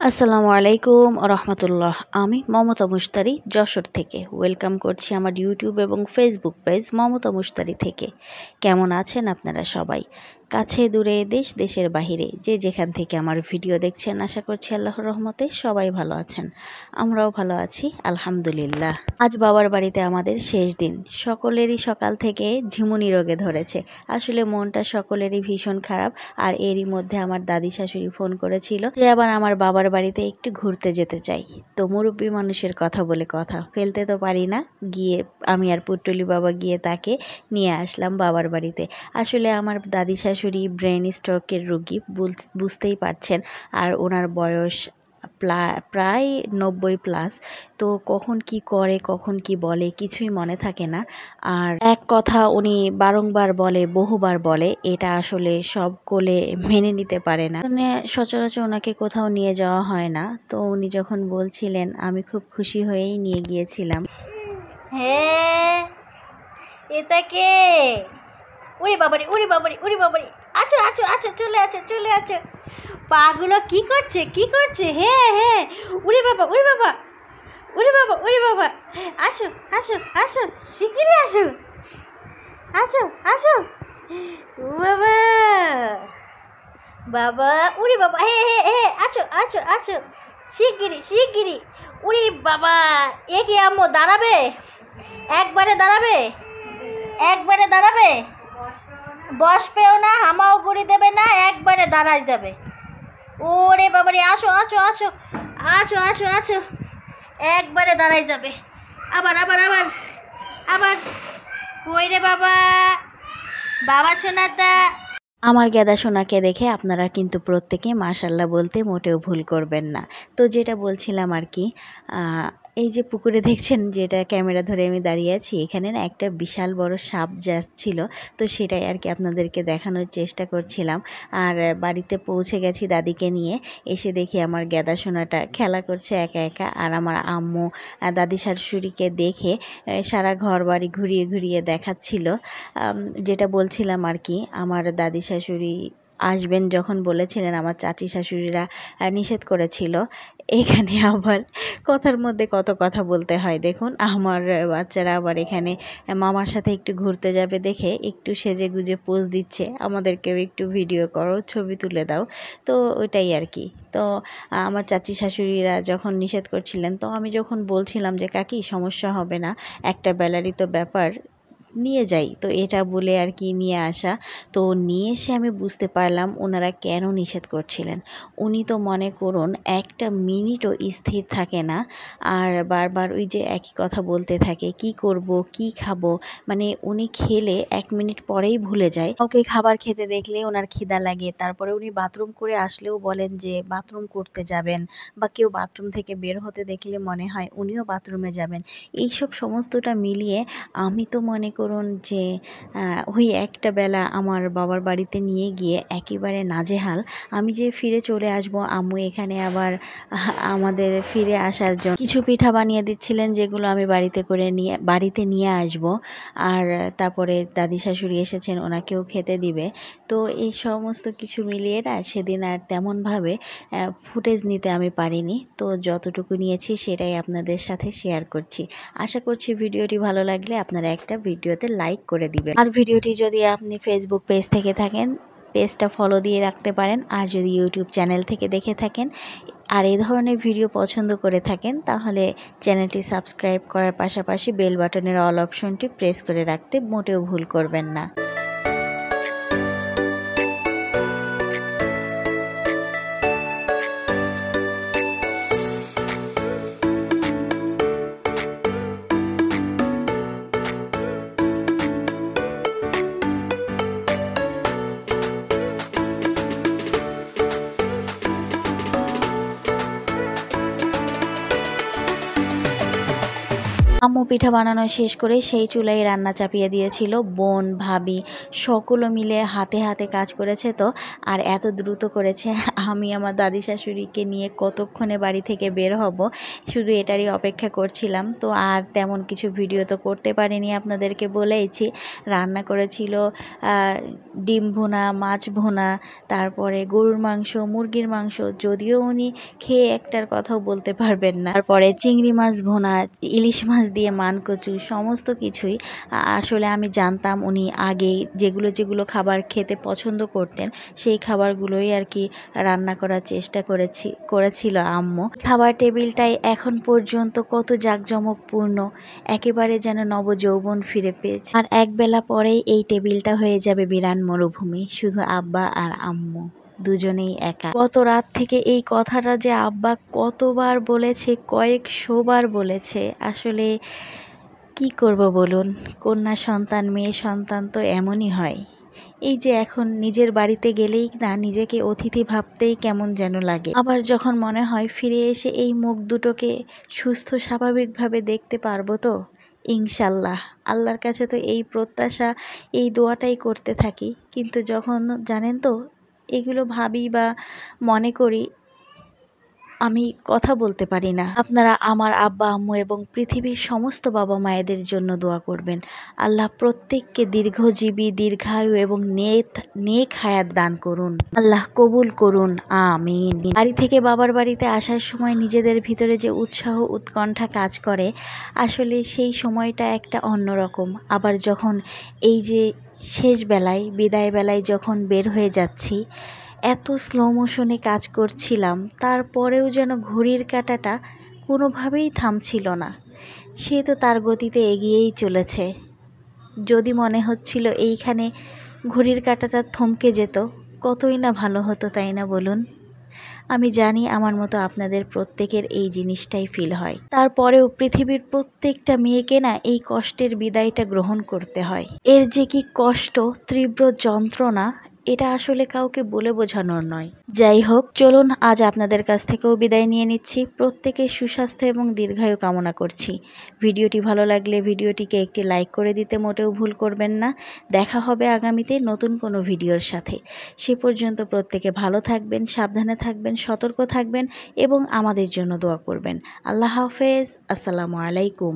আসসালামু আলাইকুম রহমতুল্লাহ। আমি মমতা মুশতারি যশোর থেকে ওয়েলকাম করছি আমার ইউটিউব এবং ফেসবুক পেজ মমতা মুশতারি থেকে। কেমন আছেন আপনারা সবাই? কাছে দূরে দেশ দেশের বাহিরে যে যেখান থেকে আমার ভিডিও দেখছেন, আশা করছি আল্লাহর রহমতে সবাই ভালো আছেন। আমরাও ভালো আছি আলহামদুলিল্লাহ। আজ বাবার বাড়িতে আমাদের শেষ দিন। সকলেরই সকাল থেকে ঝিমুনি রোগে ধরেছে। আসলে মনটা সকলেরই ভীষণ খারাপ। আর এরই মধ্যে আমার দাদি শাশুড়ি ফোন করেছিল যে আবার আমার বাবার বাড়িতে একটু ঘুরতে যেতে চাই। তো মুরব্বী মানুষের কথা বলে কথা ফেলতে তো পারি না। গিয়ে আমি আর পুটুলি বাবা গিয়ে তাকে নিয়ে আসলাম বাবার বাড়িতে। আসলে আমার দাদি শাশুড়ি ব্রেন স্ট্রোকের রোগী, বুঝতেই পারছেন। আর ওনার বয়স প্রায় 90+। তো কখন কি করে কখন কি বলে কিছুই মনে থাকে না। আর এক কথা উনি বারংবার বলে, বহুবার বলে, এটা আসলে সব কোলে মেনে নিতে পারে না। মানে সচরাচর ওনাকে কোথাও নিয়ে যাওয়া হয় না। তো উনি যখন বলছিলেন আমি খুব খুশি হয়েই নিয়ে গিয়েছিলাম। হ্যাঁ, এটা কে? ওরে বাবারে, ওরে বাবারে, ওরে বাবারে, আছো আছো আছো, চলে আছো চলে আছো। পাগুলো কি করছে কি করছে? হ্যাঁ হ্যাঁ, ওরে বাবা ওরে বাবা, ওরে বাবা ওরে বাবা, আসো আসো আসো, শিগগিরই আসো, আসো আসো। ও বাবা বাবা, ওরে বাবা, হ্যাঁ হ্যাঁ হ্যাঁ, আছো আছো আছো, শিগগিরই শিগগিরই। ওরে বাবা, এ কি আম্মু দাঁড়াবে? একবারে দাঁড়াবে, একবারে দাঁড়াবে, বসবেও না, হামাও গুড়ি দেবে না, একবারে দাঁড়াই যাবে। ওরে বাবারে, আসো আসো আসো আসো আসো আসো, একবারে দাঁড়াই যাবে। আবার আবার আবার আবার, কই রে বাবা, বাবা ছোনাটা। আমার গেদা সোনাকে দেখে আপনারা কিন্তু প্রত্যেকে মাশাল্লাহ বলতে মোটেও ভুল করবেন না। তো যেটা বলছিলাম আর কি, এই যে পুকুরে দেখছেন, যেটা ক্যামেরা ধরে আমি দাঁড়িয়ে আছি, এখানে না একটা বিশাল বড় সাপ যাচ্ছিল। তো সেটাই আর কি আপনাদেরকে দেখানোর চেষ্টা করছিলাম। আর বাড়িতে পৌঁছে গেছি দাদিকে নিয়ে। এসে দেখি আমার গেদা সোনাটা খেলা করছে একা একা। আর আমার আম্মু দাদি শাশুড়িকে দেখে সারা ঘর বাড়ি ঘুরিয়ে ঘুরিয়ে দেখাচ্ছিল। যেটা বলছিলাম আর কি, আমার দাদি শাশুড়ি আসবেন যখন বলেছিলেন, আমার চাচি শাশুড়িরা নিষেধ করেছিল। এখানে আবার কথার মধ্যে কত কথা বলতে হয় দেখুন। আমার বাচ্চারা আবার এখানে মামার সাথে একটু ঘুরতে যাবে দেখে একটু সেজে গুজে পোজ দিচ্ছে, আমাদেরকেও একটু ভিডিও করো, ছবি তুলে দাও। তো ওইটাই আর কি। তো আমার চাচি শাশুড়িরা যখন নিষেধ করছিলেন, তো আমি যখন বলছিলাম যে কাকি সমস্যা হবে না, একটা বেলারই তো ব্যাপার, নিয়ে যাই। তো এটা বলে আর কি নিয়ে আসা। তো নিয়ে এসে আমি বুঝতে পারলাম ওনারা কেন নিষেধ করছিলেন। উনি তো মনে করুন একটা মিনিটও স্থির থাকে না। আর বারবার ওই যে একই কথা বলতে থাকে, কি করব কি খাবো। মানে উনি খেলে 1 মিনিট পরেই ভুলে যায়। ওকে খাবার খেতে দেখলে ওনার খিদা লাগে। তারপরে উনি বাথরুম করে আসলেও বলেন যে বাথরুম করতে যাবেন, বা কেউ বাথরুম থেকে বের হতে দেখলে মনে হয় উনিও বাথরুমে যাবেন। এইসব সমস্তটা মিলিয়ে আমি তো মনে করুন যে ওই একটা বেলা আমার বাবার বাড়িতে নিয়ে গিয়ে একেবারে নাজেহাল। আমি যে ফিরে চলে আসব, আম্মু এখানে আবার আমাদের ফিরে আসার জন্য কিছু পিঠা বানিয়ে দিচ্ছিলেন, যেগুলো আমি বাড়িতে নিয়ে আসব। আর তারপরে দাদি শাশুড়ি এসেছেন, ওনাকেও খেতে দিবে। তো এই সমস্ত কিছু মিলিয়ে না সেদিন আর তেমনভাবে ফুটেজ নিতে আমি পারিনি। তো যতটুকু নিয়েছি সেটাই আপনাদের সাথে শেয়ার করছি। আশা করছি ভিডিওটি ভালো লাগলে আপনারা একটা ভিডিওতে লাইক করে দিবেন। আর ভিডিওটি যদি আপনি ফেসবুক পেজ থেকে থাকেন, পেজটা ফলো দিয়ে রাখতে পারেন। আর যদি ইউটিউব চ্যানেল থেকে দেখে থাকেন আর এই ধরনের ভিডিও পছন্দ করে থাকেন, তাহলে চ্যানেলটি সাবস্ক্রাইব করার পাশাপাশি বেল বাটনের অল অপশনটি প্রেস করে রাখতে মোটেও ভুল করবেন না। আম্মু পিঠা বানানো শেষ করে সেই চুলায় রান্না চাপিয়ে দিয়েছিল। বোন ভাবি সকলে মিলে হাতে হাতে কাজ করেছে, তো আর এত দ্রুত করেছে। আমি আমার দাদি শাশুড়িকে নিয়ে কতক্ষণে বাড়ি থেকে বের হব শুধু এটারই অপেক্ষা করছিলাম। তো আর তেমন কিছু ভিডিও তো করতে পারিনি, আপনাদেরকে বলেইছি। রান্না করেছিল ডিম ভুনা, মাছ ভুনা, তারপরে গরুর মাংস, মুরগির মাংস, যদিও উনি খেয়ে একটার কথাও বলতে পারবেন না। তারপরে চিংড়ি মাছ ভুনা, ইলিশ মাছ দিয়ে মানকচু, সমস্ত কিছুই। আসলে আমি জানতাম উনি আগেই যেগুলো যেগুলো খাবার খেতে পছন্দ করতেন সেই খাবারগুলোই আর কি রান্না করার চেষ্টা করেছিল আম্মু। খাবার টেবিলটাই এখন পর্যন্ত কত জাঁকজমকপূর্ণ, একেবারে যেন নবযৌবন ফিরে পেয়েছে। আর একবেলা পরেই এই টেবিলটা হয়ে যাবে বিরান মরুভূমি, শুধু আব্বা আর আম্মু দুজনেই একা। গত রাত থেকে এই কথাটা যে আব্বা কতবার বলেছে, কয়েকশোবার বলেছে। আসলে কি করব বলুন, কন্যা সন্তান মেয়ে সন্তান তো এমনই হয়। এই যে এখন নিজের বাড়িতে গেলেই না নিজেকে অতিথি ভাবতেই কেমন যেন লাগে। আবার যখন মনে হয় ফিরে এসে এই মুখ দুটোকে সুস্থ স্বাভাবিকভাবে দেখতে পারবো তো ইনশাল্লাহ। আল্লাহর কাছে তো এই প্রত্যাশা, এই দোয়াটাই করতে থাকি। কিন্তু যখন জানেন তো এগুলো ভাবি বা মনে করি, আমি কথা বলতে পারি না। আপনারা আমার আব্বা আম্মু এবং পৃথিবীর সমস্ত বাবা মায়েদের জন্য দোয়া করবেন। আল্লাহ প্রত্যেককে দীর্ঘজীবী, দীর্ঘায়ু এবং নেক হায়াত দান করুন। আল্লাহ কবুল করুন, আমিন। বাড়ি থেকে বাবার বাড়িতে আসার সময় নিজেদের ভিতরে যে উৎসাহ উৎকণ্ঠা কাজ করে, আসলে সেই সময়টা একটা অন্যরকম। আবার যখন এই যে শেষ বেলায়, বিদায় বেলায় যখন বের হয়ে যাচ্ছি, এত স্লো মোশনে কাজ করছিলাম, তারপরেও যেন ঘড়ির কাঁটাটা কোনোভাবেই থামছিল না। সে তো তার গতিতে এগিয়েই চলেছে। যদি মনে হচ্ছিল এইখানে ঘড়ির কাঁটাটা থমকে যেত, কতই না ভালো হতো, তাই না বলুন? আমি জানি আমার মতো আপনাদের প্রত্যেকের এই জিনিসটাই ফিল হয়। তারপরেও পৃথিবীর প্রত্যেকটা মেয়েকে না এই কষ্টের বিদায়টা গ্রহণ করতে হয়। এর যে কি কষ্ট, তীব্র যন্ত্রণা, এটা আসলে কাউকে বলে বোঝানোর নয়। যাই হোক, চলুন আজ আপনাদের কাছ থেকেও বিদায় নিয়ে নিচ্ছি। প্রত্যেকের সুস্বাস্থ্য এবং দীর্ঘায়ু কামনা করছি। ভিডিওটি ভালো লাগলে ভিডিওটিকে একটি লাইক করে দিতে মোটেও ভুল করবেন না। দেখা হবে আগামীতে নতুন কোনো ভিডিওর সাথে। সে পর্যন্ত প্রত্যেকে ভালো থাকবেন, সাবধানে থাকবেন, সতর্ক থাকবেন এবং আমাদের জন্য দোয়া করবেন। আল্লাহ হাফেজ। আসসালামু আলাইকুম।